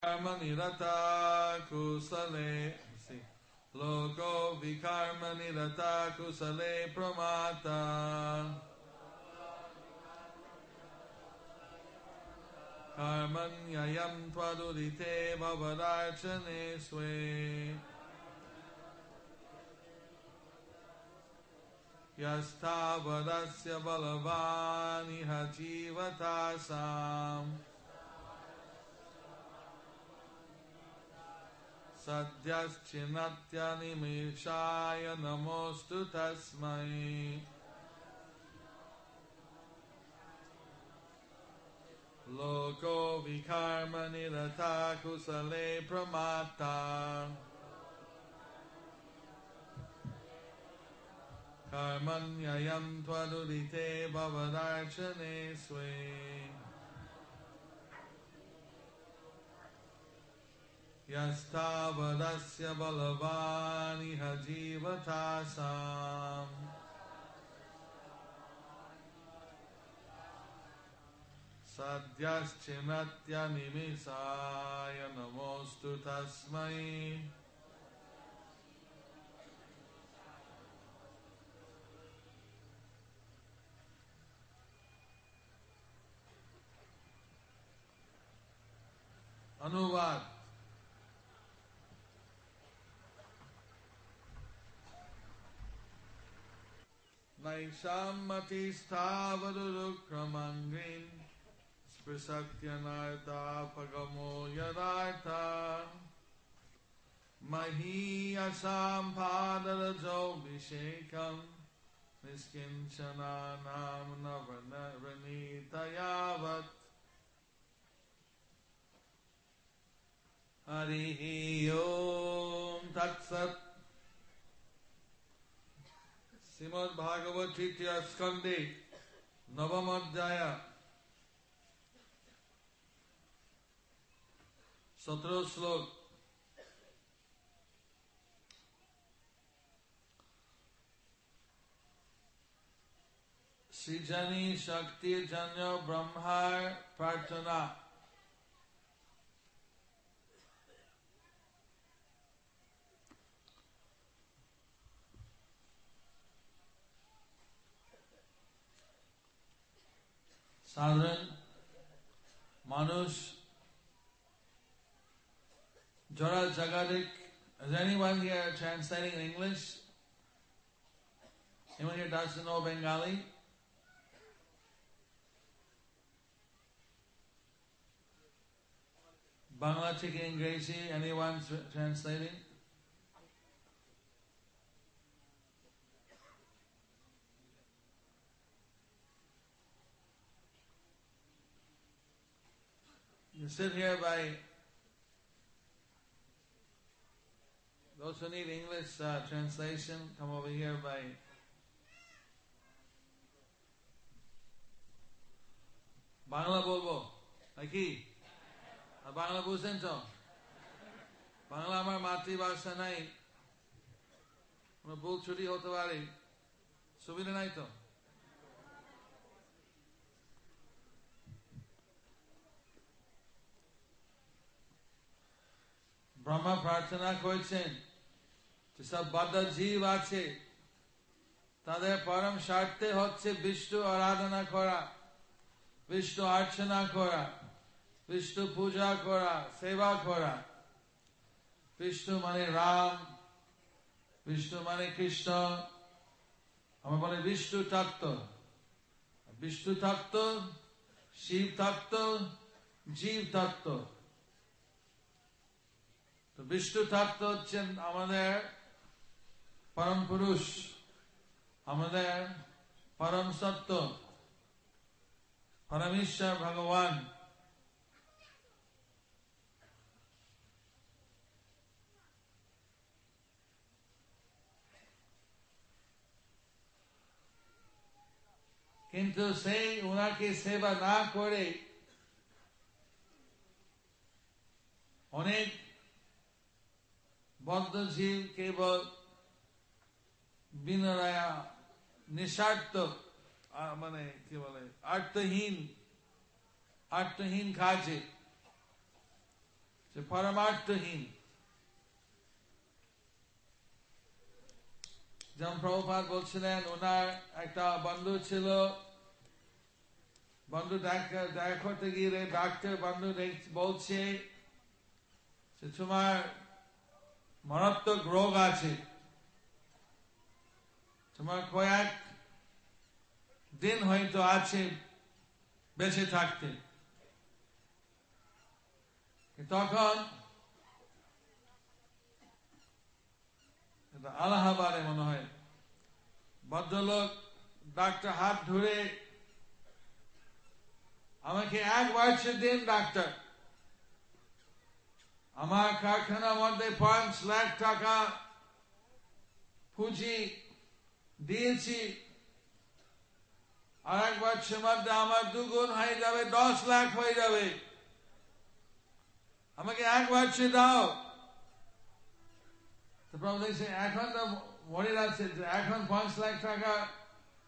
Karmanirata kusale Loko vikarmanirata kusale pramata Karmanyayam tvadudite bhavarachane swe Yastavadasya balavani hajivatasam Sadyaschinatya nimishaya namostu tasmai Loko vikarma nirata kusale pramata Karmanyayam tvadudite bhavarachane swe Yastavadasya balavani hajivatasam Sadyaschinatya nimisaya namostu tasmai Anuvad Naishammati stavadurukramangin Sprisatyanartha pagamo yadartha Mahiyasam padarajo vishekam Niskinchana navanitayavat Harihi Om Tatsat Srimad Bhagavad Gita Skande Navam Adhyaya 17 শ্লোক সৃজনী শক্তি জন্য ব্রহ্মার প্রার্থনা সাধারণ মানুষ Jara Jagadik, is anyone here translating in English? Anyone here doesn't know Bengali? Bangla থেকে ইংরেজি, anyone translating? You sit here by those who need English translation, come over here by Bangla bolbo, নাকি? আর বাংলা বুঝছেন তো? বাংলা আমার মাতৃভাষা নাই, ভুল ছুটি হতে পারে, সুবিধা নাই তো? ব্রহ্মা প্রার্থনা করেছেন যেসব বদ্ধ জীব আছে তাদের পরম স্বার্থে হচ্ছে বিষ্ণু আরাধনা করা, বিষ্ণু অর্চনা করা, বিষ্ণু পূজা করা, সেবা করা। বিষ্ণু মানে রাম, বিষ্ণু মানে কৃষ্ণ, আমরা বলি বিষ্ণু তত্ত্ব। বিষ্ণু তত্ত্ব, শিব তত্ত্ব, জীব তত্ত্ব। তো বিষ্ণু তত্ত্ব হচ্ছেন আমাদের পরম পুরুষ, আমাদের পরম সত্য, পরমেশ্বর ভগবান। কিন্তু সেই ওনাকে সেবা না করে অনেক বদ্ধ জীব কেবল বিনয়া নিঃস্বার্থ মানে কি বলে অর্থহীন কাজে সে পরমার্থহীন। যেমন প্রভুপাদ বলছিলেন, ওনার একটা বন্ধু ছিল, বন্ধু দেখা করতে গিয়ে ডাক্তার বন্ধু বলছে যে তোমার মারাত্মক রোগ আছে, তোমার কয়েক দিন হয়তো আছে বেঁচে থাকতে। তখন আলাহাবাদে মনে হয় ভদ্রলোক ডাক্তার হাত ধরে আমাকে 1 বছর দিন ডাক্তার, আমার কারখানার মধ্যে 5 লাখ টাকা পুঁজি দিয়েছি, আর 1 বছরের মধ্যে আমার 2 গুণ হয়ে যাবে, 10 লাখ হয়ে যাবে, আমাকে 1 বছর দাও। এখন তো মনে রাখছে যে এখন 5 লাখ টাকা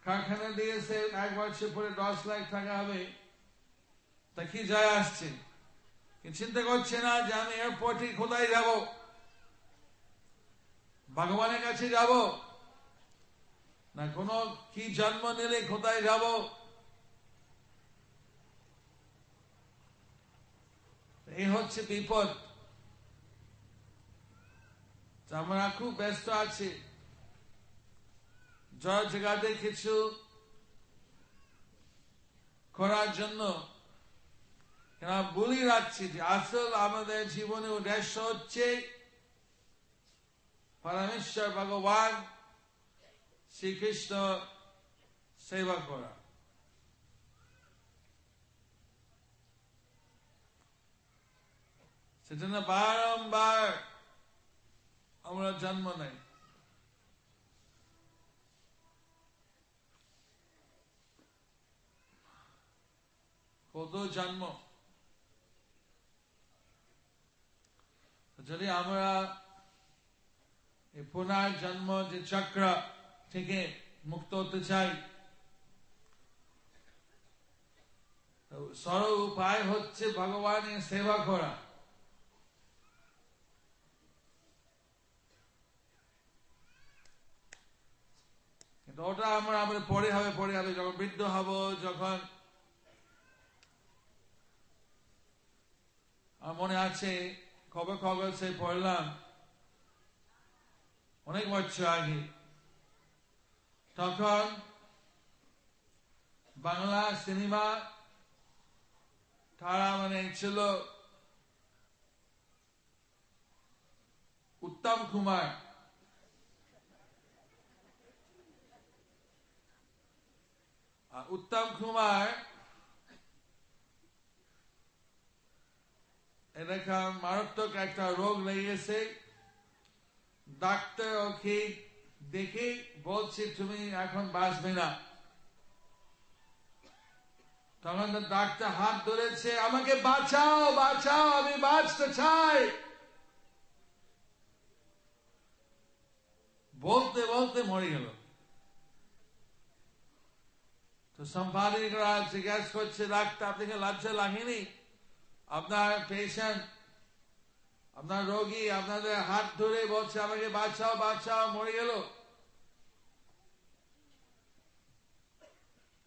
কারখানা দিয়েছে, 1 বছর পরে 10 লাখ টাকা হবে, তা কি যায় আসছে? চিন্তা করছে না যে আমি এয়ারপোর্টে কোথায় যাব, ভগবানের কাছে যাব, না কোনো কি জন্ম নিলে কোথায় যাব। এই হচ্ছে বিপদ। আমরা খুব ব্যস্ত আছি জড় জগতে কিছু করার জন্য, ভুলে যাচ্ছি যে আসল আমাদের জীবনে উদ্দেশ্য হচ্ছে পরমেশ্বর ভগবান শ্রীকৃষ্ণ সেবা করা। সেজন্য বারংবার আমরা জন্ম নেই। কত জন্ম, যদি আমরা এই পুনর্জন্ম যে চক্র থেকে মুক্ত হতে চাই, সরল উপায় হচ্ছে ভগবানের সেবা করা। কিন্তু ওটা আমাদের পরে হবে যখন বৃদ্ধ হব, যখন আমার মনে আছে খবর সে পড়লাম অনেক বছর আগে, তখন বাংলা সিনেমা তারা ছিল উত্তম কুমার, উত্তম কুমার এরকম মারাত্মক একটা রোগ লেগেছে, ডাক্তার ওকে দেখে বলছে তুমি এখন বাঁচবে না। তখন ডাক্তার হাত ধরেছে, আমাকে বাঁচাও বাঁচাও, আমি বাঁচতে চাই। বলতে বলতে মরে গেল। তো সম্পাদকরা জিজ্ঞাসা করছে, ডাক্তার আপনাকে লজ্জা লাগেনি? আপনার পেশেন্ট, আপনার রোগী আপনাদের হাত ধরে বলছে আমাকে বাঁচাও বাঁচাও, মরে গেল।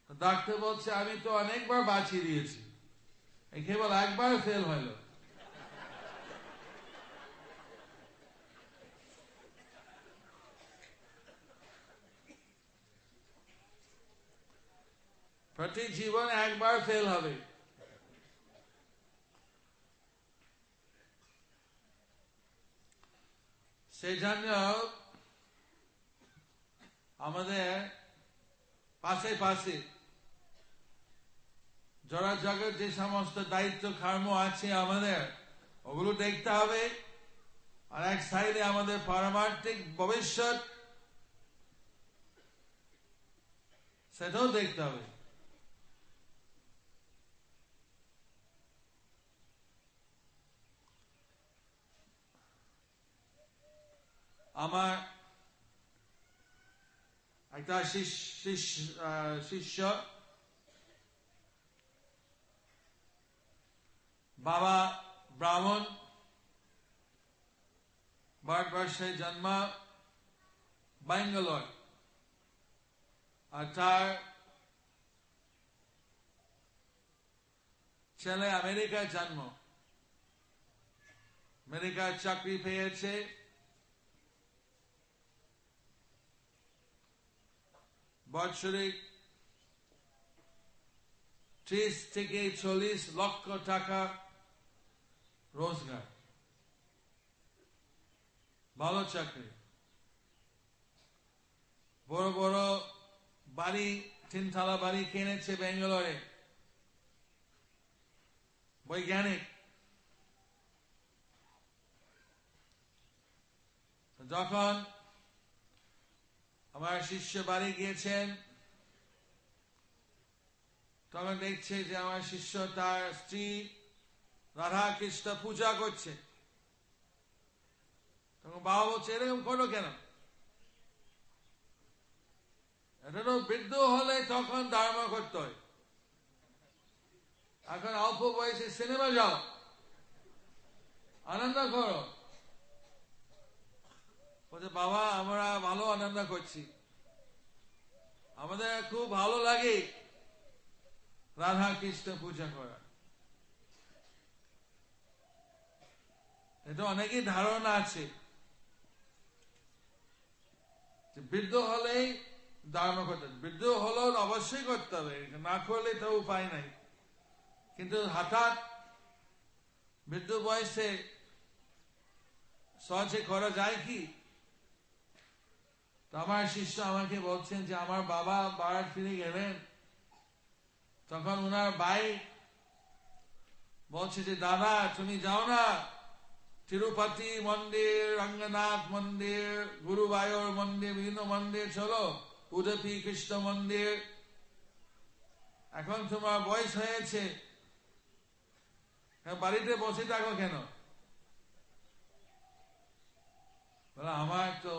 ডাক্তার বলছে আমি তো অনেকবার বাঁচিয়ে দিয়েছি, কেবল একবার ফেল হইল। প্রতি জীবন একবার ফেল হবে। সেই জন্য আমাদের পাশে পাশে জড় জগৎ যে সমস্ত দায়িত্ব কর্ম আছে আমাদের, ওগুলো দেখতে হবে। আর এক সাইডে আমাদের পারমার্থিক ভবিষ্যৎ, সেটাও দেখতে হবে। আমার একটা শিষ্য বাবা ব্রাহ্মণ, ভারতবর্ষে জন্ম ব্যাঙ্গালোর, আর তার ছেলে আমেরিকায় জন্ম, আমেরিকায় চাকরি পেয়েছে। বাৎসরিক 30 থেকে 40 লক্ষ টাকা রোজগার, ভালো চাকরি, বড় বড় বাড়ি, 3 তলা বাড়ি কিনেছে বেঙ্গালোরে, বৈজ্ঞানিক। যখন আমার শিষ্য বাড়ি গিয়েছেন, তখন দেখছে যে আমার শিষ্য তার স্ত্রী রাধা কৃষ্ণ পূজা করছে। তখন বাবা বলছে, এরকম করো কেন? এটা তো বৃদ্ধ হলে তখন ধর্ম করতে হয়, এখন অল্প বয়সে সিনেমা যাও, আনন্দ করো। বলছে, বাবা আমরা ভালো আনন্দ করছি, আমাদের খুব ভালো লাগে রাধা কৃষ্ণ পূজা করা। এটা অনেকেই ধারণা আছে যে বৃদ্ধ হলেই ধর্ম করতে, বৃদ্ধ হলেও অবশ্যই করতে হবে, না করলে তো উপায় নাই। কিন্তু হঠাৎ বৃদ্ধ বয়সে সহজে করা যায় কি? তো আমার শিষ্য আমাকে বলছেন যে আমার বাবা ভারত ফিরে গেলেন, তখন ওনার ভাই বলছে যে দাদা তুমি যাও না তিরুপতি মন্দির, রঙ্গনাথ মন্দির, গুরুবায়ুর মন্দির, বিভিন্ন মন্দির চলো, উডুপি কৃষ্ণ মন্দির, এখন তোমার বয়স হয়েছে, বাড়িতে বসে থাকো কেন? বলে আমার তো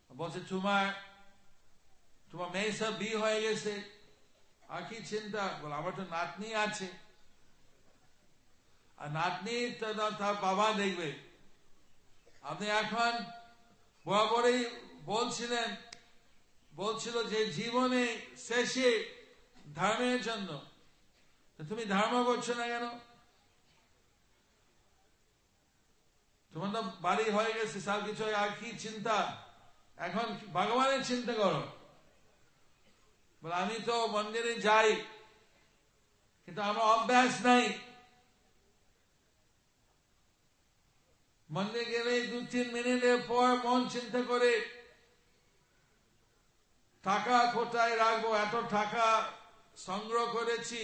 বলছে তোমার মেয়ে সব বিয়ে হয়ে গেছে, আর কি চিন্তা? বলে আমার তো নাতনি আছে, আর নাতনি তার বাবা দেখবে। আপনি এখন বরাবরই বলছিল যে জীবনে শেষে ধর্মের জন্য, তুমি ধর্ম করছো না কেন? তোমার তো বাড়ি হয়ে গেছে সব কিছু, আর কি চিন্তা? এখন ভগবানের চিন্তা করো। বলে আমি তো মন্দিরে যাই, কিন্তু আমার অভ্যাস নাই। মন্দিরে গেলে 2-3 মিনিটের পর মন চিন্তা করে টাকা কোথায় রাখবো, এত টাকা সংগ্রহ করেছি,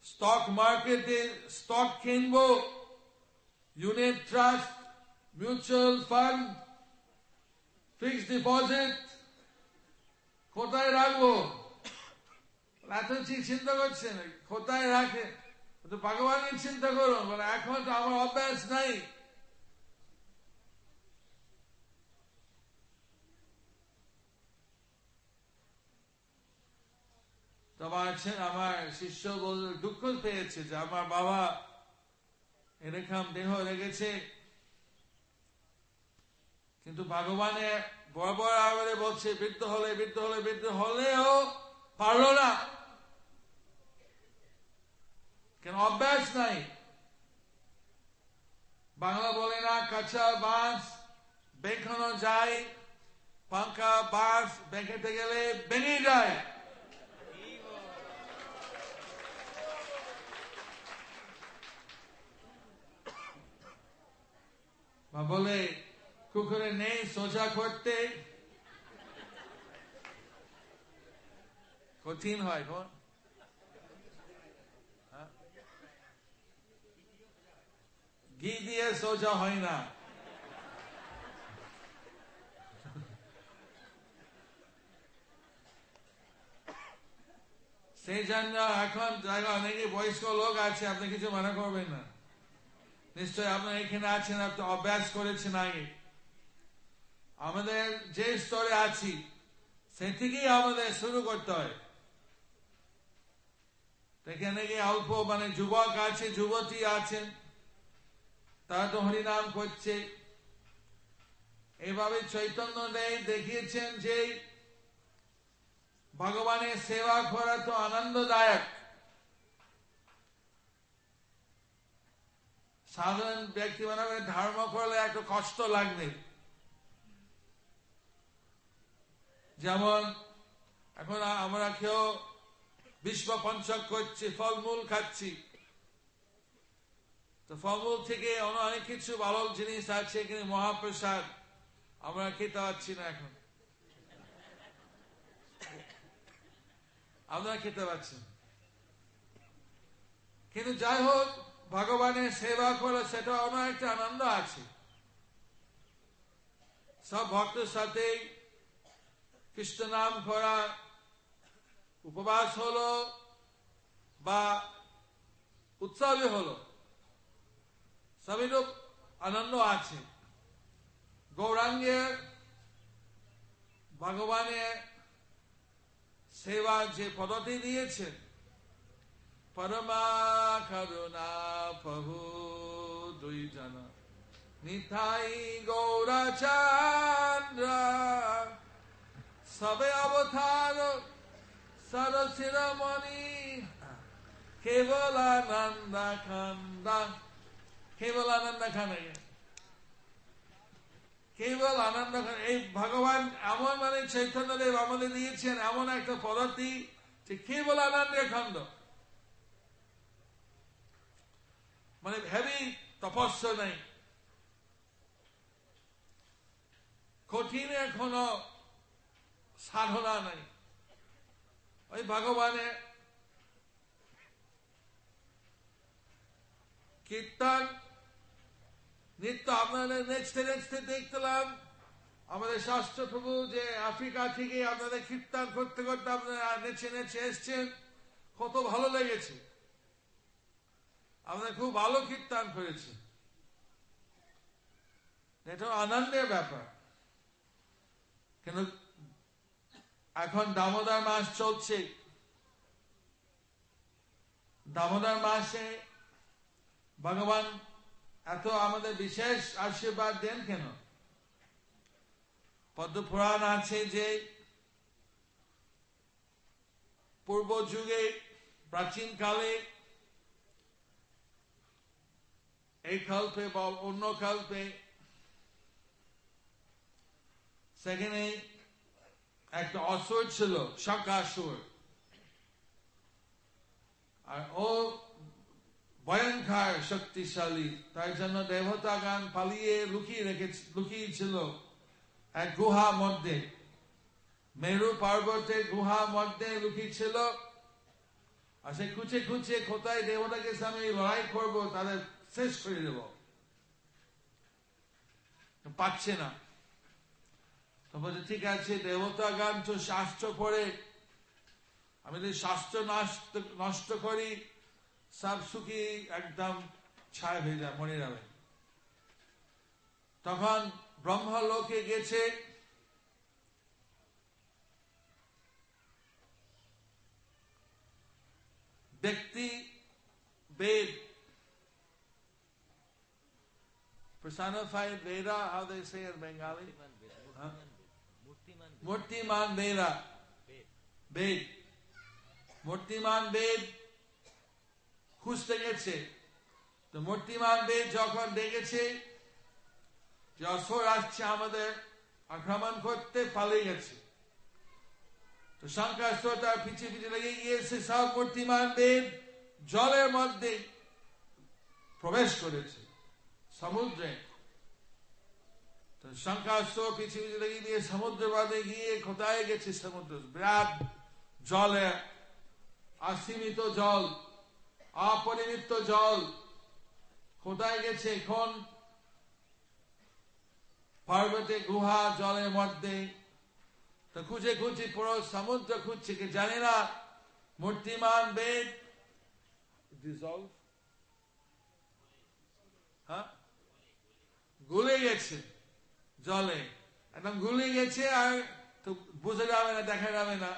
স্টক মার্কেটে স্টক কিনবো, unit trust, mutual fund, fixed deposit কোথায় রাখবো? এত চিন্তা করছেন, কোথায় রাখে? তো ভগবানের চিন্তা করুন। বলে এখন তো আমার অভ্যাস নাই। আমার শিষ্য দুঃখ পেয়েছে যে আমার বাবা এরকম দেহ রেখেছে, কিন্তু ভগবানের বরাবর আবার বলছে বৃদ্ধ হলেও পারলো না, কেন? অভ্যাস নাই। বাংলা বলে না, কাঁচা বাঁশ বেঁকানো যায়, পাঙ্কা বাঁশ বেঁকাতে গেলে ভেঙে যায়। বলে কুকুরে নেই সোজা করতে, কঠিন হয়। ঘি দিয়ে সোজা হয় না। সেই জন্য এখন জায়গা অনেকে বয়স্ক লোক আছে, আপনি কিছু মনে করবেন না, নিশ্চয় আপনার এখানে আছেন, আপনি অভ্যাস করেছেন আগে। আমাদের যে স্তরে আছি সে থেকেই আমাদের শুরু করতে হয়। এখানে গিয়ে অল্প যুবক আছে, যুবতী আছেন, তারা তো হরিনাম করছে। এভাবে চৈতন্য দেব দেখিয়েছেন যে ভগবানের সেবা করা তো আনন্দদায়ক। সাধারণ ব্যক্তি ধর্ম করলে একটু কষ্ট লাগবে। যেমন এখন আমরা কেউ বিশ্ব পঞ্চক করছি, ফলমূল খাচ্ছি, তো ফলমূল থেকে অনেক কিছু ভালো জিনিস আছে, কিন্তু মহাপ্রসাদ আমরা খেতে পাচ্ছি না। এখন আপনারা খেতে পাচ্ছেন, কিন্তু যাই হোক ভগবানের সেবা করে সেটা অন্য একটা আনন্দ আছে। সব ভক্তের সাথে কৃষ্ণ নাম করা, উপবাস হলো বা উৎসবে হলো, সবই তো আনন্দ আছে। গৌরাঙ্গের ভগবানের সেবা যে পদ্ধতি দিয়েছেন, পরমা করুণা প্রভু দুই জন নিতাই গৌরাচন্দ্র সবে অবতার সরসিরমণি কেবল আনন্দ খন্দা, কেবল আনন্দ খানে, কেবল আনন্দ খান। এই ভগবান এমন চৈতন্যদেব আমাদের দিয়েছেন এমন একটা পদ্ধতি যে কেবল আনন্দের খন্ড, হেভি তপস্যা নেই, কঠিন কোন সাধনা নাই। ওই ভগবানের কীর্তন নিত্য আপনাদের নেচতে নেচতে দেখলাম আমাদের শাস্ত্র প্রভু যে আফ্রিকা থেকে আপনাদের কীর্তন করতে করতে আপনারা নেচে নেচে এসছেন, কত ভালো লেগেছে। আপনারা খুব ভালো কীর্তন করেছে, এটা আনন্দের ব্যাপার। কিন্তু এখন দামোদর মাস চলছে, দামোদর মাসে ভগবান এত আমাদের বিশেষ আশীর্বাদ দেন কেন? পদ্মপুরাণ আছে যে পূর্ব যুগে প্রাচীন কালে এই কল্পে বা অন্য কল্পে সেখানে একটা অসুর ছিল, শঙ্কাসুর, আর ও ভয়ঙ্কর শক্তিশালী। তাই জন্য দেবতাগণ পালিয়ে লুকিয়েছিল এক গুহা মধ্যে, মেরু পর্বতের গুহা মধ্যে লুকিয়েছিল। আর সে খুঁজে খুঁজে কোথায় দেবতাকে সামনে লড়াই করবো, তাদের শেষ করে দেব, পাচ্ছে না। তো বলছে ঠিক আছে, দেবতাগণ তো শাস্ত্র পড়ে, আমি যদি শাস্ত্র নষ্ট করি সব সুখী একদম ছায় হয়ে যায়, মরে যাবে। তখন ব্রহ্মলোকে গেছে, ব্যক্তি বেদ, personified Veda, how they say in Bengali? Murtiman Veda. Ved. Murtiman Ved খুঁজতে গেছে। তো মূর্তিমান বেদ যখন দেখেছে যে অসুর আসছে আমাদের আক্রমণ করতে, পালিয়ে গেছে, তো শঙ্কাসুর তার পিছিয়ে পিছিয়ে লেগে গিয়েছে, সব মূর্তিমান বেদ জলের মধ্যে প্রবেশ করেছে, সমুদ্রে। তো শঙ্কাসুর পিছিয়ে পিছিয়ে লেগে গিয়ে সমুদ্রের মধ্যে গিয়ে কোথায় গেছে? সমুদ্র বিরাট জলে, অসীমিত জল, অপরিমিত জল, কোথায় গেছে? এখন পর্বতে গুহা জলের মধ্যে। তো খুঁজে খুঁজে পুরো সমুদ্র খুঁজছে, কি জানি না মূর্তিমান বেদ ডিজলভ, গুলে গেছে জলে, একদম গুলে গেছে, আর তো বোঝা যাবে না, দেখা যাবে না।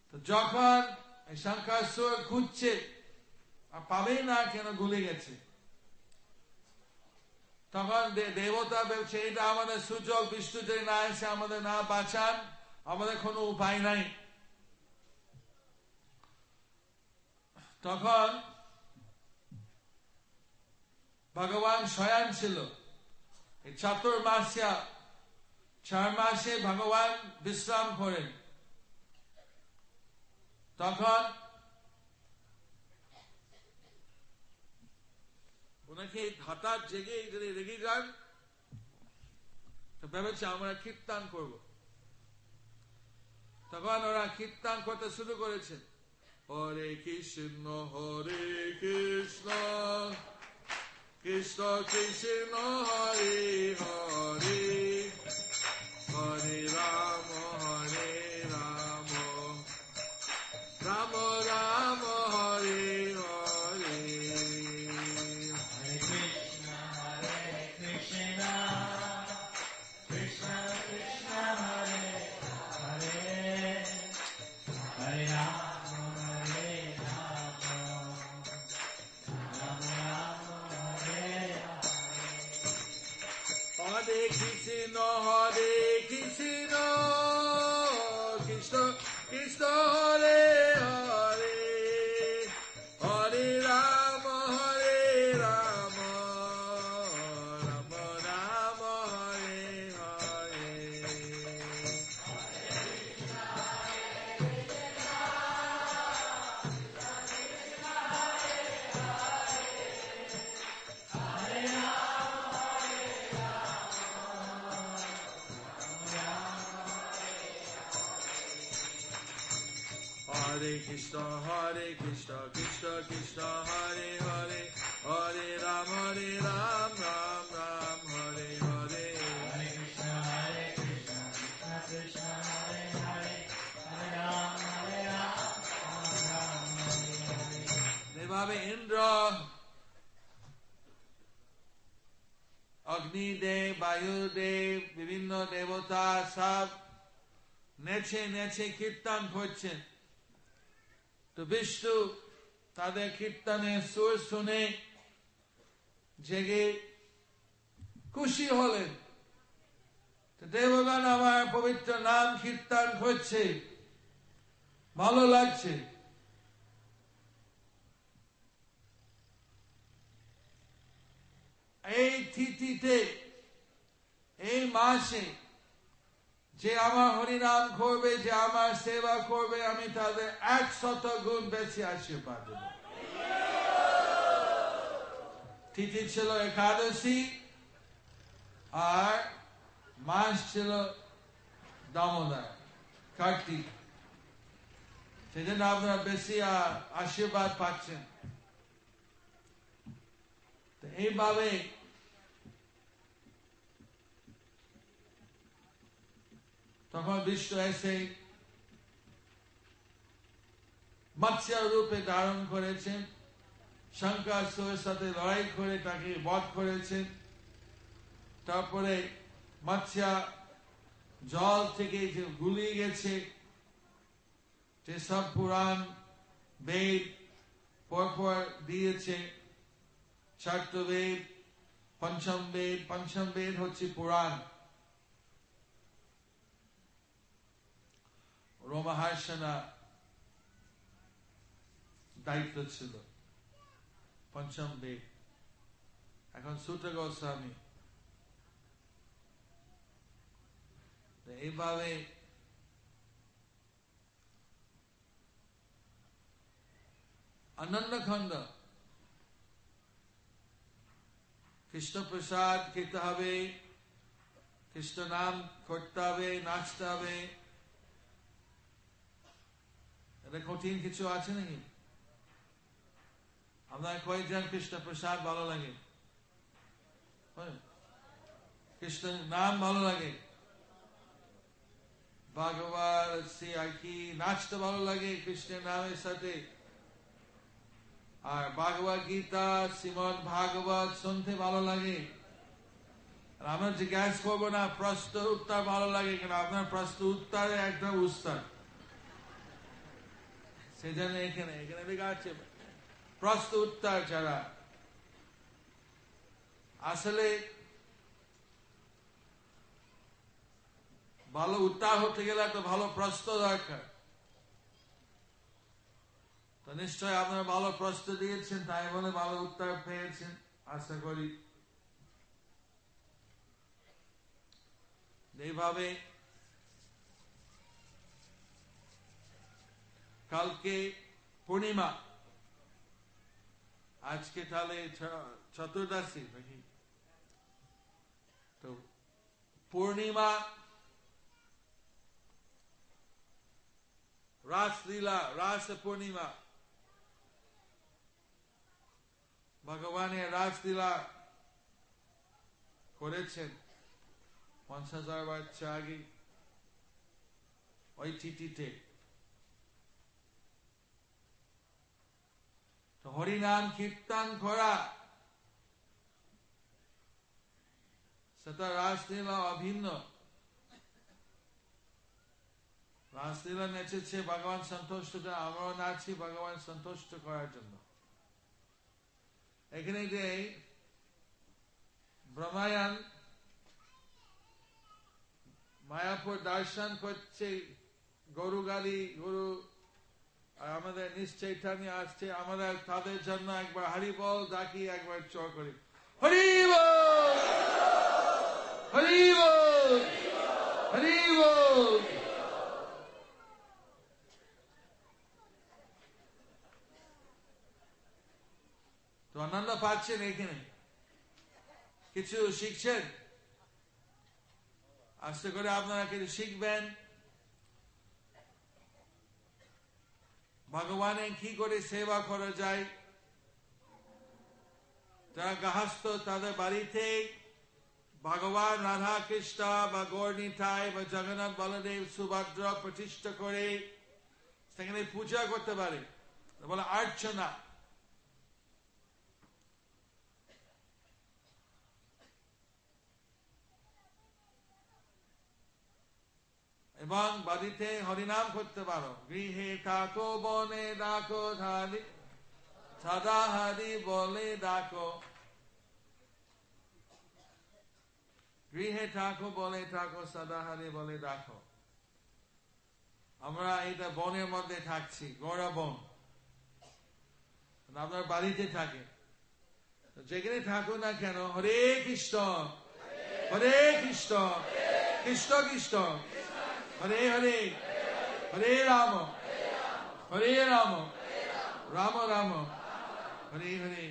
তো যখন শঙ্কাসুর খুঁজছে আর পাবেই না, কেন ভুলে গেছে। তখন দেবতা বলছে এটা আমাদের সুযোগ, বিষ্ণু যদি না এসে আমাদের না বাঁচান আমাদের কোনো উপায় নাই। তখন ভগবান শয়ান ছিল, এই চাতুর্মাসিয়া 4 মাসে ভগবান বিশ্রাম করেন। তখন ওনাকে হঠাৎ জেগে যদি রেগে যান তো ভেবেছে আমরা কীর্তন করব। তখন ওরা কীর্তন করতে শুরু করেছে, হরে কৃষ্ণ কৃষ্ণ কৃষ্ণ হরে হরে, হরে Ram Ram Ram Hare Hare. Hare Krishna Krishna Krishna Hare Hare, Hare Rama Rama Rama Hare Hare. Hare Krishna Krishna Krishna Hare Hare, Hare Ram Ram Ram Hare Hare. Hare Krishna Krishna Krishna Hare Hare, Hare Ram Ram Hare Hare. এভাবে ইন্দ্র, অগ্নিদেব, বায়ুদেব, বিভিন্ন দেবতা সব নেচে নেচে কীর্তন করছেন। তো বিষ্ণু তাদের কীর্তনের সুর শুনে জেগে খুশি হলেন। তো দেবগণ আমার পবিত্র নাম কীর্তন করছে, ভালো লাগছে। এই তিথিতে, এই মাসে যে আমার হরিনাম করবে, যে আমার সেবা করবে, আমি তাদের 100 গুণ বেশি আশীর্বাদ দেব। তিথি ছিল একাদশী আর মাস ছিল দামোদর, কার্তিক। সেজন্য আপনারা বেশি আশীর্বাদ পাচ্ছেন। এইভাবে তখন বিষ্ণু এসে মৎস্য রূপে ধারণ করেছেন, শঙ্কাসুরের সাথে লড়াই করে তাকে বধ করেছেন। তারপরে মৎস্য জল থেকে যে গুলিয়ে গেছে, যে সব পুরাণ বেদ পরপর দিয়েছে, 4টা বেদ, পঞ্চম বেদ হচ্ছে পুরাণ। রোমহর্ষণা দায়িত্ব ছিল পঞ্চম বেদ, এখন সূত গোস্বামী। এইভাবে আনন্দখণ্ড কৃষ্ণ প্রসাদ খেতে হবে, কৃষ্ণ নাম করতে হবে, নাচতে হবে। এটা কঠিন কিছু আছে নাকি? আপনার কয়েকজন কৃষ্ণ প্রসাদ ভালো লাগে, কৃষ্ণ নাম ভালো লাগে, ভাগবত আর কি নাচতে ভালো লাগে কৃষ্ণের নামের সাথে, আর ভাগবত গীতা, শ্রীমদ ভাগবত শুনতে ভালো লাগে। আমরা জিজ্ঞাসা করবো না প্রশ্ন উত্তর ভালো লাগে কেন, আপনার প্রশ্ন উত্তরে একটা উস্তাদ। সেজন্য এখানে এখানে লেখা আছে প্রশ্ন উত্তর ছাড়া। আসলে ভালো উত্তর হতে গেলে তো ভালো প্রশ্ন দরকার। তো নিশ্চয় আপনারা ভালো প্রশ্ন দিয়েছেন, তাই বলে ভালো উত্তর পেয়েছেন আশা করি। এইভাবে কালকে পূর্ণিমা, আজকে তাহলে চতুর্দশী নাকি? তো পূর্ণিমা রাসলীলা, রাস পূর্ণিমা, ভগবানের রাসলীলা করেছেন 50,000 বছর আগে ওই তিথিতে। তো হরিনাম কীর্তন করা সেটা রাসলীলা অভিন্ন। রাসলীলা নেচেছে ভগবান সন্তুষ্ট, আমরাও নাচি ভগবান সন্তুষ্ট করার জন্য। এখানে যে ব্রহ্মায়ণ মায়াপুর দর্শন করছে, গরু গাড়ি গরু, আর আমাদের নিশ্চয় আসছে, আমাদের তাদের জন্য একবার হরি বল ডাকি, একবার চর করি হরি বল, হরি বল, হরি বল। তো আনন্দ পাচ্ছেন, এখানে কিছু শিখছেন, আশা করে আপনারা কিছু শিখবেন। ভগবানের কি করে সেবা করা যায়, যারা গৃহস্থ তাদের বাড়িতে ভগবান রাধা কৃষ্ণ বা গৌর নিতাই বা জগন্নাথ বলদেব সুভদ্রা প্রতিষ্ঠা করে সেখানে পূজা করতে পারে, বলে অর্চনা। এবং বাড়িতে হরিনাম করতে পারো, গৃহে থাকো বনে ডাকো ধারি, সদা হরি বলে ডাকো, গৃহে থাকো বলে থাকো, সদা হরি বলে ডাকো। আমরা এটা বনের মধ্যে থাকছি, গড়া বন, আপনার বাড়িতে থাকে, যেখানে থাকো না কেন হরে কৃষ্ণ, হরে কৃষ্ণ, কৃষ্ণ কৃষ্ণ, হরে হরে, হরে রাম, হরে রাম, রাম রাম, হরে হরে।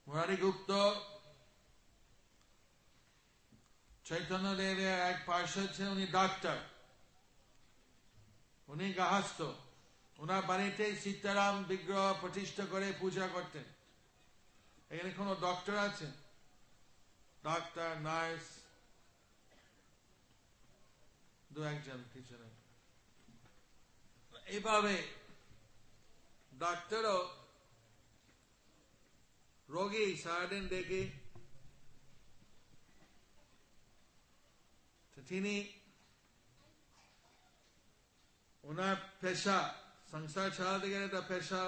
মুরারি গুপ্ত চৈতন্য দেবের এক পার্শ্বদ ছিলেন, উনি ডাক্তার, উনি গৃহস্থ, ওনার বাড়িতে সীতারাম বিগ্রহ প্রতিষ্ঠা করে পূজা করতেন। এখানে কোন ডক্টর আছে? ডাক্তার, নার্স দু একজন, কিছু নেই। এইভাবে ডাক্তারও রোগী সারাদিন দেখে, তিনি ওনার পেশা, সংসার চালাতে গেলে একটা পেশা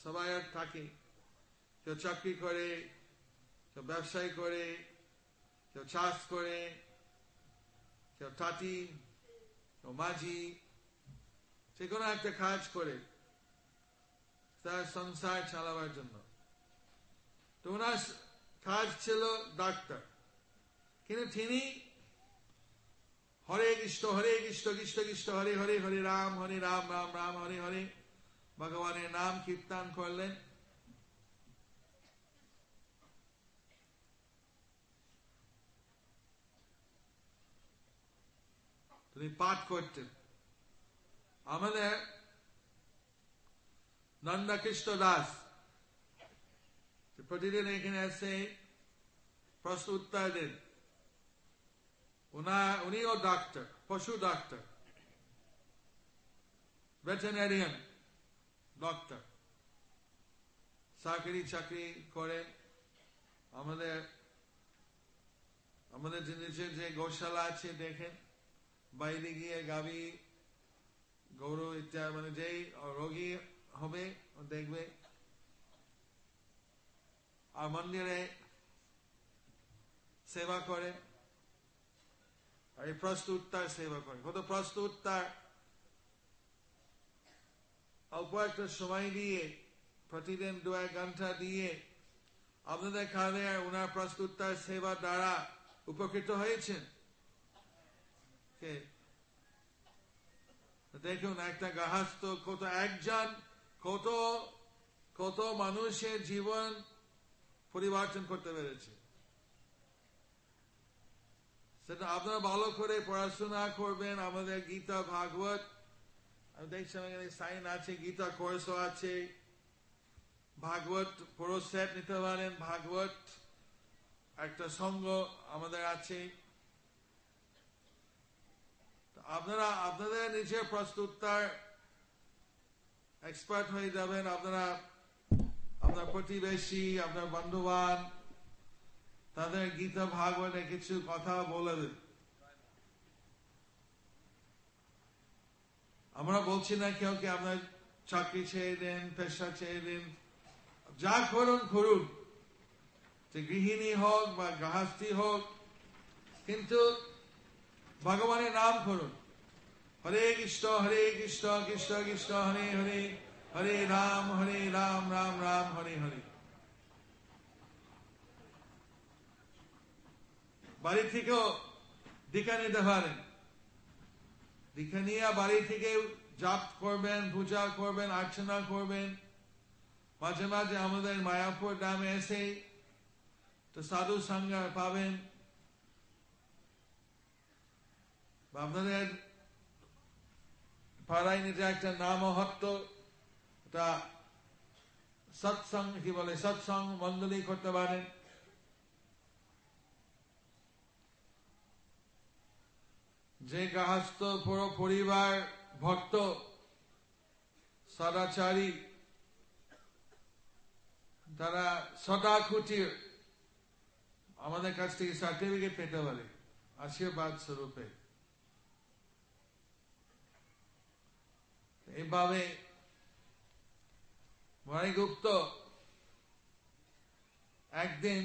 সবাই থাকে, কেউ চাকরি করে, কেউ ব্যবসায় করে, কেউ চাষ করে, কেউ তাঁতি, কেউ মাঝি, যে কোনো একটা কাজ করে তার সংসার চালাবার জন্য। তো ওনার কাজ ছিল ডাক্তার, কিন্তু তিনি হরে কৃষ্ণ, হরে কৃষ্ণ, কৃষ্ণ কৃষ্ণ, হরে হরে, হরে রাম, হরে রাম, রাম রাম, হরে হরে, ভগবানের নাম কীর্তন করলেন। তিনি পাঠ করতেন। আমাদের নন্দকৃষ্ণ দাস প্রতিদিন এখানে এসে প্রশ্ন উত্তর দেন। উনিও ডাক্তার, পশু ডাক্তার, ভেটেরিনারিয়ান, ডক্টর, সরকারি চাকরি করে। আমাদের আমাদের জিনিসের যে গৌশালা আছে দেখেন, বাইরে গিয়ে গাভী গরু ইত্যাদি মানে যেই রোগী হবে দেখবে, আর মন্দিরে সেবা করে, আর এই প্রস্তুতার সেবা করে। কত প্রস্তুতার অল্প একটা সময় দিয়ে প্রতিদিন 2-1 ঘন্টা দিয়ে আপনাদের খালে ওনার প্রস্তুতার সেবা দ্বারা উপকৃত হয়েছেন। দেখুন একটা গার্হস্থ্য কত একজন কত কত মানুষের জীবন পরিবর্তন করতে পেরেছে। সেটা আপনারা ভালো করে পড়াশোনা করবেন। আমাদের গীতা ভাগবত আমি দেখছিলাম এখানে সাইন আছে, গীতা কোর্সও আছে, ভাগবত পুরো সেট নিতে পারেন। ভাগবত একটা সঙ্গ আমাদের আছে। আপনারা আপনাদের নিজের প্রস্তুতার এক্সপার্ট হয়ে যাবেন। আপনারা আপনার প্রতিবেশী, আপনার বন্ধুবান তাদের গীতা ভাগবতে কিছু কথা বলে দেন। আমরা বলছি না কেউ কি আপনার চাকরি ছেড়ে দেন, পেশা ছেড়ে দেন, যা করুন করুন, যে গৃহিণী হোক বা গৃহস্থী হোক, কিন্তু ভগবানের নাম করুন। হরে কৃষ্ণ কৃষ্ণ কৃষ্ণ হরে হরে, হরে রাম রাম রাম হরে হরে। বাড়ি থেকেও দীক্ষা নিতে পারেন। দীক্ষা নিয়ে বাড়ি থেকে জাপ করবেন, পূজা করবেন, অর্চনা করবেন। মাঝে মাঝে আমাদের মায়াপুর গ্রামে এসে তো সাধু সঙ্গ পাবেন। আপনাদের পাড়ায় নিজে একটা নামহট্ট একটা সৎসঙ্গ কি বলে সৎসঙ্গ মন্ডলী করতে পারেন। যে গৃহস্থ পুরো পরিবার ভক্ত সদাচারী, তারা সদা কুটির আমাদের কাছ থেকে সার্টিফিকেট পেতে পারে আশীর্বাদ স্বরূপে। এইভাবে মণিগুপ্ত একদিন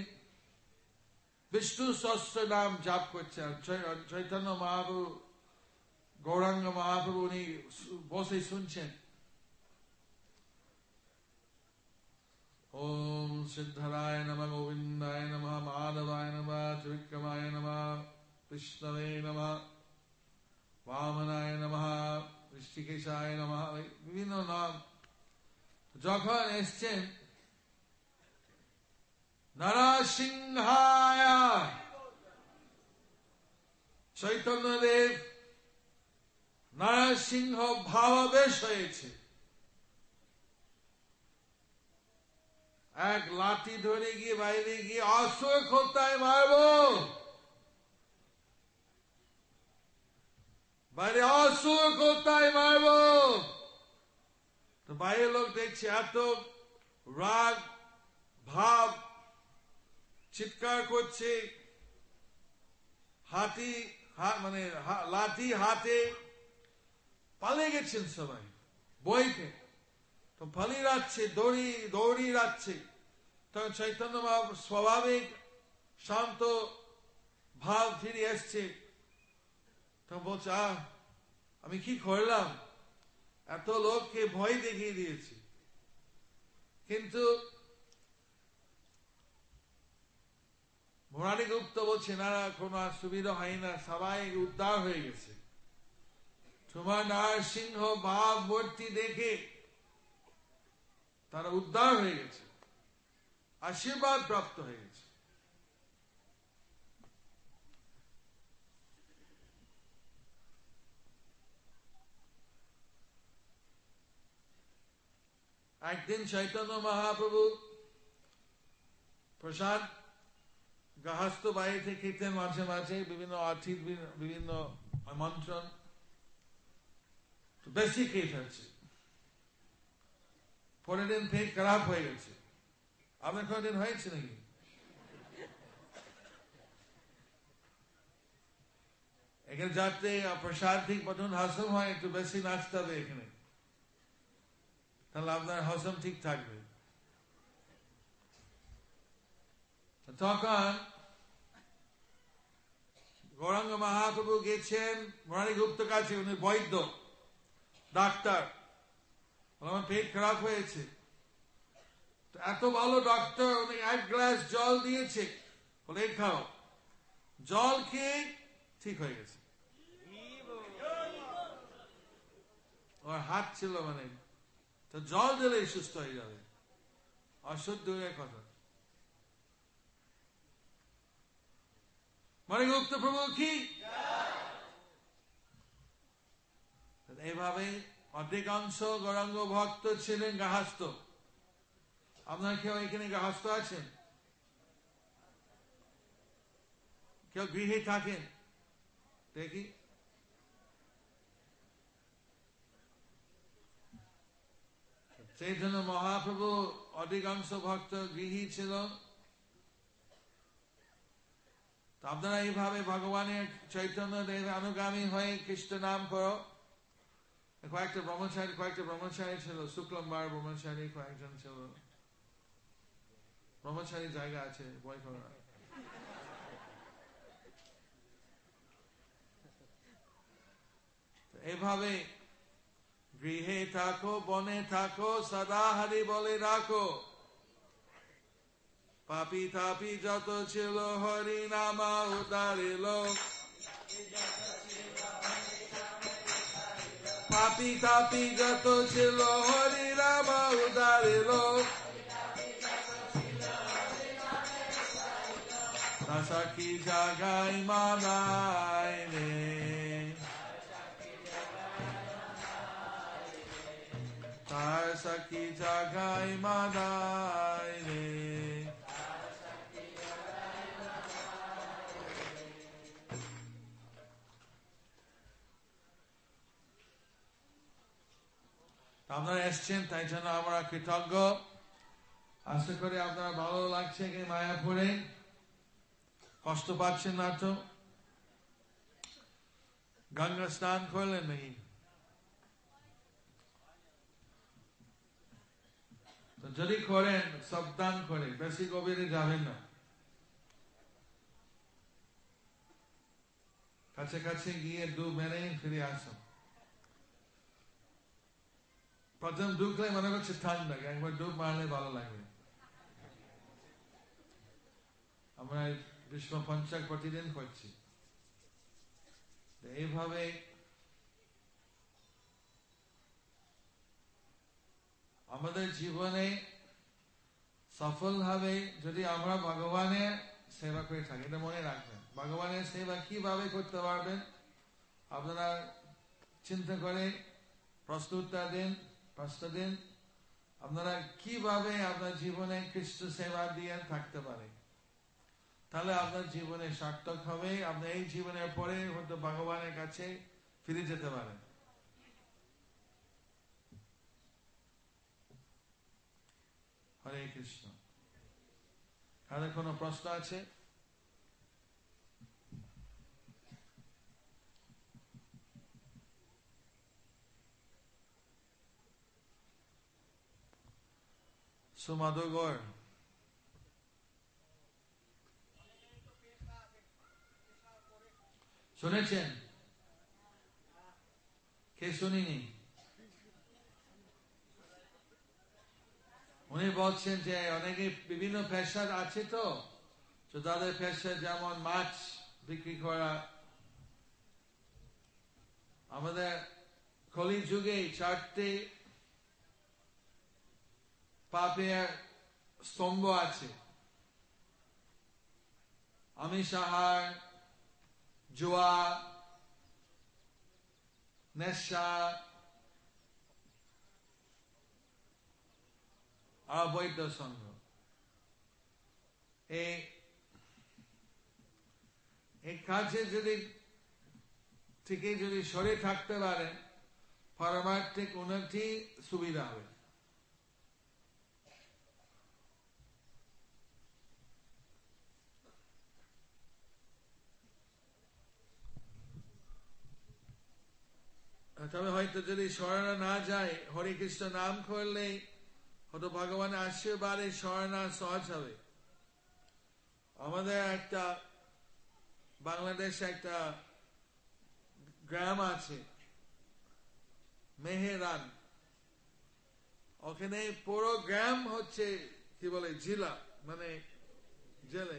বিষ্ণু সহস্র নাম জাপ করছেন। চৈতন্য মহাপ্রভু, গৌরাঙ্গ মহাপ্রভু উনি বসে শুনছেন। ওম সিদ্ধরায় নমঃ, গোবিন্দায় নমঃ, মাধবায় নমঃ, ত্রিবিক্রমায় নমঃ, বিষ্ণবে নমঃ, বামনায় নমঃ, ঋষিকেশায় নমঃ, বিভিন্ন নাম যখন এসছেন, নরসিংহায় চৈতন্যদেব নরসিংহ ভাবাবেশ হয়েছে। এক লাঠি ধরে গিয়ে বাইরে গিয়ে অসুর কোথায় মারব, বাইরে অসুর কোথায় মারব। তো বাইরের লোক দেখছে এত রাগ ভাব, চিৎকার করছে, হাতি মানে লাঠি হাতে পালিয়ে গেছেন সবাই বইতে। তো পালিয়ে যাচ্ছে, দৌড়ি যাচ্ছে। তখন চৈতন্য মহাপ্রভু স্বাভাবিক শান্ত ভাব ফিরে এসছে। তখন বলছে আমি কি করলাম, এত লোককে ভয় দেখিয়ে দিয়েছি। কিন্তু মণিগুপ্ত বলছে না, কোনো সুবিধা হয় না, সবাই উদ্ধার হয়ে গেছে। তোমার নরসিংহ ভাব মূর্তি দেখে তারা উদ্ধার হয়ে গেছে, আশীর্বাদ প্রাপ্ত হয়ে গেছে। একদিন চৈতন্য মহাপ্রভু প্রসাদ গৃহস্থ বাড়িতে খেতেন, মাঝে মাঝে বিভিন্ন অতিথি বিভিন্ন আমন্ত্রণ, বেশি খেয়ে ফেলছে। পরের দিন পেট খারাপ হয়ে গেছে। আপনার কোনদিন হয়েছে নাকি? এখানে যাতে প্রসাদ ঠিক মতন হজম হয়, একটু বেশি নাচতে হবে এখানে, তাহলে আপনার হজম ঠিক থাকবে। তখন গৌরাঙ্গ মহাপ্রভু গেছেন মুরারি গুপ্ত কাছে, উনি বৈদ্য ডাক্তার। আমার পেট খারাপ হয়েছে, এত ভালো ডাক্তার, উনি এক গ্লাস জল দিয়েছে, বলে খাও। জল খেয়ে ঠিক হয়ে গেছে। ওর হাত ছিল মানে, তো জল দিলে সুস্থ হয়ে যাবে, অশুদ্ধ কথা। মণিগুপ্ত প্রভু কি এইভাবে অধিকাংশ গৌরাঙ্গ ভক্ত ছিলেন গার্হস্থ্য। আপনার কেউ এখানে গার্হস্থ্য আছেন? কেউ গৃহে থাকেন? দেখি। চৈতন্য মহাপ্রভু অধিকাংশ ভক্ত গৃহী ছিল। আপনারা এইভাবে ভগবানের চৈতন্য দেব অনুগামী হয়ে কৃষ্ণ নাম করো। কয়েকটা ব্রহ্মচারী ছিল, শুক্লম্বার ব্রহ্মচারী কয়েকজন ছিল। ব্রহ্মচারী জায়গা আছে, বই করা। এভাবে গৃহে থাকো, বনে থাকো, সদা হরি বলে রাখো। পাপি তাপি যত ছিল হরি নামা উতারিল। পাপি তাপি যত ছিল হরি নামা উতারিল। সখী জাগাই মানায় রে, তার সখী জাগাই মানায় রে। আপনারা এসছেন, তাই জন্য আমরা কৃতজ্ঞ। আশা করি আপনার ভালো লাগছে কি মায়াপুরে, কষ্ট পাচ্ছেন না তো? গঙ্গা স্নান করলেন নাকি? যদি করেন সাবধান করে, বেশি গভীরে যাবেন না। কাছে কাছে গিয়ে ডুব মেরে ফিরে আসুন। প্রথম ঢুকলে মনে করছে ঠান্ডা, একবার ডুব মারলে ভালো লাগবে। আমরা বিষ্ণ পঞ্চাক প্রতিদিন করছি। এইভাবে আমাদের জীবনে সফল হবে যদি আমরা ভগবানের সেবা করে থাকি। এটা মনে রাখবেন, ভগবানের সেবা কিভাবে করতে পারবেন আপনারা চিন্তা করে প্রশ্ন দিন। আপনারা কিভাবে আপনার জীবনে কৃষ্ণ সেবা দিয়ে থাকতে পারে, তাহলে আপনার জীবনে সার্থক হবে। আপনি এই জীবনের পরে হয়তো ভগবানের কাছে ফিরে যেতে পারেন। হরে কৃষ্ণ। কাদের কোনো প্রশ্ন আছে? সুমাধুগর শুনেছেন? কে শুনিনি? উনি বলছেন যে অনেকে বিভিন্ন পেশা আছে, তো তাদের পেশা যেমন মাছ বিক্রি করা। আমাদের কলি যুগে 4টে পাপের স্তম্ভ আছে: আমিষ আহার, জুয়া, নেশা আর অবৈধ সঙ্গ। এই কাজে যদি সরে থাকতে পারেন, পারমার্থিক উন্নতি সুবিধা হবে। তবে হয়তো যদি স্মরণা না যায়, হরে কৃষ্ণ নাম করলেই হয়তো ভগবানের আশীর্বাদে স্মরণা সহজ হবে। আমাদের একটা বাংলাদেশে একটা গ্রাম আছে মেহেরান, ওখানে পুরো গ্রাম হচ্ছে কি বলে জেলা, মানে জেলে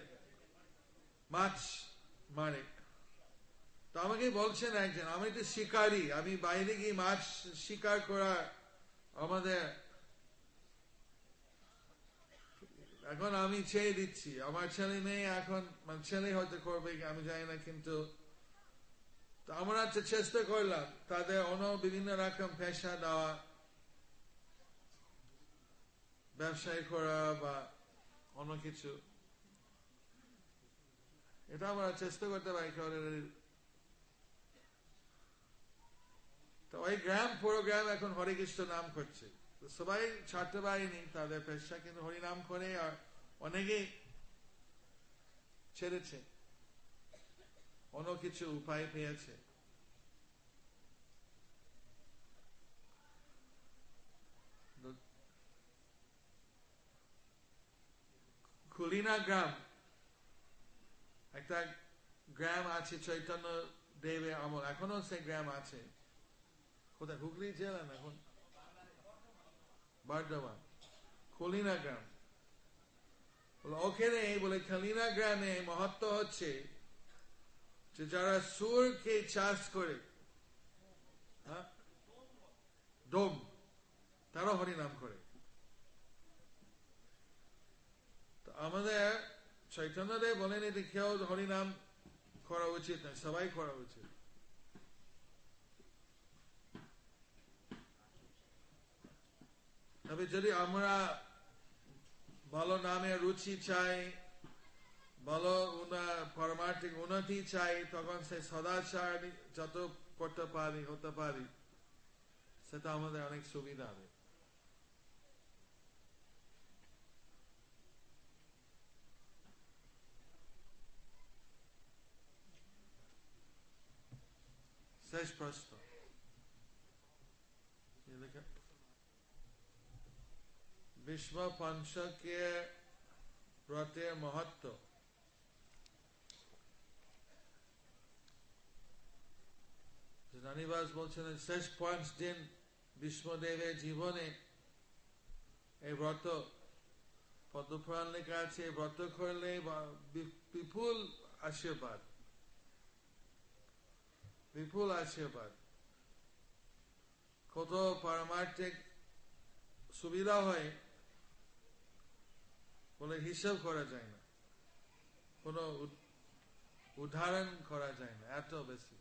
মাছ মারে। তো আমাকে বলছেন একজন, আমি তো শিকারী, আমি বাইরে গিয়ে মাছ শিকার করা আমাদের, এখন আমি ছেড়ে দিচ্ছি। আমার ছেলে মেয়ে এখন, মানে ছেলে হয়তো করবে আমি জানি না, কিন্তু আমরা চেষ্টা করলাম তাদের অন্য বিভিন্ন রকম পেশা দেওয়া, ব্যবসায় করা বা অন্য কিছু, এটা আমরা চেষ্টা করতে পারি। তো ওই গ্রাম, পুরো গ্রাম এখন হরে কৃষ্ণ নাম করছে। সবাই ছাড়তে পারেনি তাদের পেশা, কিন্তু হরি নাম করে, আর অনেকেই ছেড়েছে, অন্য কিছু উপায় পেয়েছে। খুলিনা গ্রাম, একটা গ্রাম আছে চৈতন্য দেবের আমল, এখনো সেই গ্রাম আছে। কোথায়? হুগলি জেলা না এখন, বর্ধমান। খুলিনা গ্রাম, ওখানে বলে খালিনা গ্রামে মহত্ব হচ্ছে যে যারা সুরকে চাষ করে, ডোম, তারা হরিনাম করে। তো আমাদের চৈতন্যদেব বলেন এটি কেউ হরিনাম করা উচিত না, সবাই করা উচিত। তবে যদি আমরা ভালো নামে রুচি চাই, ভালো পারমার্থিক উন্নতি চাই, তখন সে সদাচার যত করতে পারি, হতে পারি, সেটা আমাদের অনেক সুবিধা হবে। শেষ প্রশ্ন, বিশ্ব পঞ্চকে ব্রতের মহত্ব। জানিবাস বলছেন শেষ 5 দিন বিষ্ণুদেবের জীবনে এই ব্রত, পদ্মপুরাণ লেখা আছে, ব্রত করলে বিপুল আশীর্বাদ, বিপুল আশীর্বাদ, কত পারমার্থিক সুবিধা হয় বলে হিসাব করা যায় না, কোন উদাহরণ করা যায় না, এত বেশি।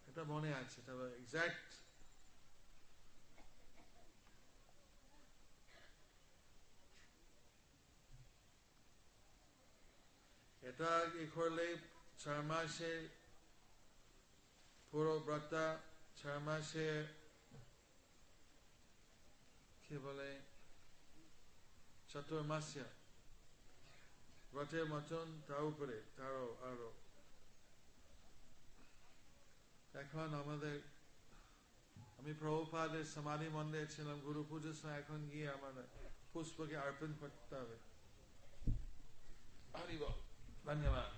এটা মনে আছে, তবে এক্সাক্ট এটা কি করলে 4 মাসে পুরো ব্রত, 4 মাসে কি বলে চতুর্মাস্যা ব্রতের মতন, তার উপরে তারও আরো। এখন আমাদের, আমি প্রভুপাদের সমাধি মন্দিরে ছিলাম গুরু পুজোর সময়, এখন গিয়ে আমাদের পুষ্পকে অর্পণ করতে হবে। ধন্যবাদ।